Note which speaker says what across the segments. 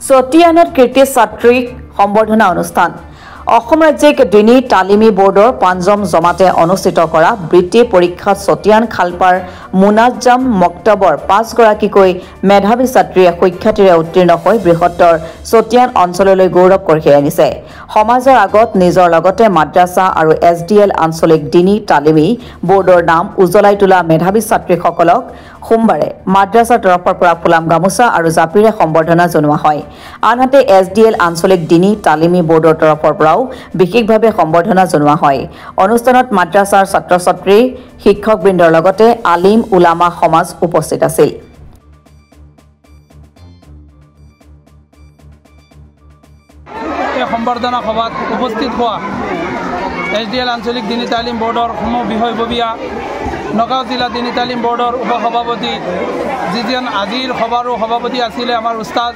Speaker 1: চতিয়ানত কীৰ্তি ছাত্ৰীক সম্বৰ্ধনা অনুষ্ঠান অসম ৰাজ্যিক দিনী তালিমী বোৰ্ডৰ পঞ্চম জমাতে অনুষ্ঠিত কৰা বৃত্তি পৰীক্ষাত চতিয়ান খালপাৰ মুনাজ্জাম মক্তবৰ 5 গৰাকীকৈ মেধাৱী ছাত্ৰীয়ে সুখ্যাতিৰে উত্তীৰ্ণ হৈ বৃহত্তৰ চতিয়ান অঞ্চললৈ গৌৰৱ কঢ়িয়াই আনিছে সমাজৰ আগত নিজৰ লগতে মাদ্ৰাছা আৰু এছডিএল আঞ্চলিক দিনী তালিমী বোৰ্ডৰ নাম উজ্বলাই তোলা মেধাৱী ছাত্ৰীসকলক সোমবাৰে মাদ্ৰাছাৰ তৰফৰ পৰা ফুলাম গামোচা আৰু জাপিৰে সম্বৰ্ধনা জনোৱা হয় আনহাতে এছডিএল আঞ্চলিক দিনী তালিমী বোৰ্ডৰ তৰফৰ পৰা বিশেষভাৱে সম্বৰ্ধনা জনোৱা হয় অনুষ্ঠানত মাদ্ৰাছাৰ ছাত্ৰ-ছাত্ৰী শিক্ষকবৃন্দৰ লগতে আলিম উলামা সমাজ উপস্থিত আছিল
Speaker 2: এই সম্বৰ্ধনা সভাত উপস্থিত হোৱা এছডিএল আঞ্চলিক দিনী তালিম বোৰ্ডৰ বিষয়ববীয়া নগাঁও জিলা দিনী তালিম বোৰ্ডৰ উপসভাপতি যিজন আজিৰ সভাৰো সভাপতি আছিলে আমাৰ উস্তাদ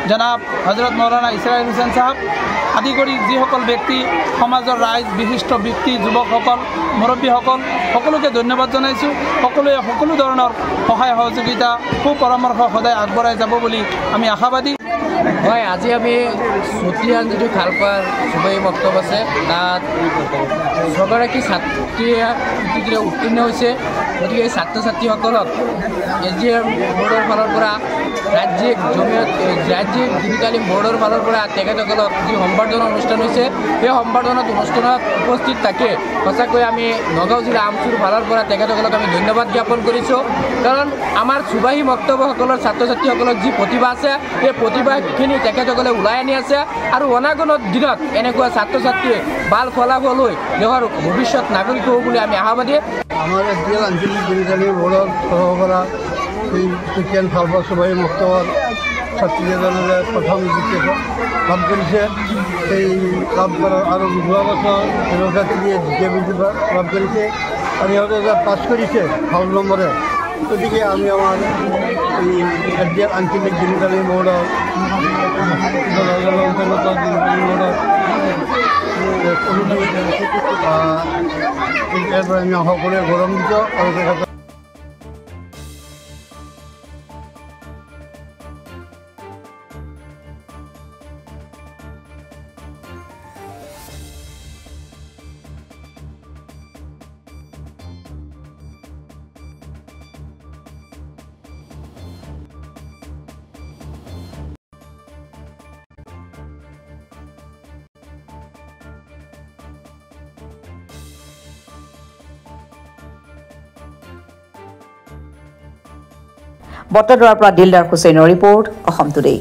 Speaker 2: জনাব হজৰত মৌলানা ইছৰাইল হুছেইন সাহেব আদি কৰি যিসকল ব্যক্তি সমাজৰ ৰাইজ বিশিষ্ট ব্যক্তি যুৱকসকল মুৰব্বীসকল সকলোকে ধন্যবাদ জনাইছোঁ সকলোৱে সকলো ধৰণৰ সহায় সহযোগিতা সুপৰামৰ্শ সদায় আগবঢ়াই যাব বুলি আমি আশাবাদী
Speaker 3: হয় আজি আমি চতিয়ান যিটো খালপাৰ চুবাই বক্তব্য আছে তাত ছগৰাকী ছাত্ৰীয়ে উত্তীৰ্ণ হৈছে গতিকে এই ছাত্ৰ ছাত্ৰীসকলক এছডিএম বোৰ্ডৰ ফালৰ পৰা ৰাজ্যিক দিনী তালিম বোৰ্ডৰ ফালৰ পৰা তেখেতসকলক যি সম্বৰ্ধনা অনুষ্ঠান হৈছে সেই সম্বৰ্ধনা অনুষ্ঠানত উপস্থিত থাকে সঁচাকৈ আমি নগাঁও জিলা আমচুৰ ফালৰ পৰা তেখেতসকলক আমি ধন্যবাদ জ্ঞাপন কৰিছোঁ কাৰণ আমাৰ চুবাহী বক্তব্যসকলৰ ছাত্ৰ ছাত্ৰীসকলৰ যি প্ৰতিভা আছে সেই প্ৰতিভাখিনি তেখেতসকলে ওলাই আনি আছে আৰু অনাগত দিনত এনেকুৱা ছাত্ৰ ছাত্ৰীয়ে ভাল ফলাফল হৈ দেশৰ ভৱিষ্যত নাগৰিক হ'ব বুলি আমি আশাবাদী
Speaker 4: আমাৰ এছডিএল আঞ্চলিক দিনী তালিম বোৰ্ডৰ তৰফৰ পৰা এই চতিয়ান খালপাৰ চুবাহী বক্তব্যৰ ছাত্ৰীজনে প্ৰথম লাভ কৰিছে সেই লাভ কৰাৰ আৰু যোৱা বছৰ ছাত্ৰীয়ে দ্বিতীয় বৃত্তি লাভ কৰিছে আৰু সিহঁতে পাছ কৰিছে ভাল নম্বৰে গতিকে আমি আমাৰ এই এছডিএল আঞ্চলিক দিনী তালিম বোৰ্ডৰ আমি সকলোৱে গৌৰৱান্বিত আৰু
Speaker 1: বটদ্ৰাৰ পৰা দিলদাৰ হুছেইনৰ ৰিপৰ্ট অসম টুডে।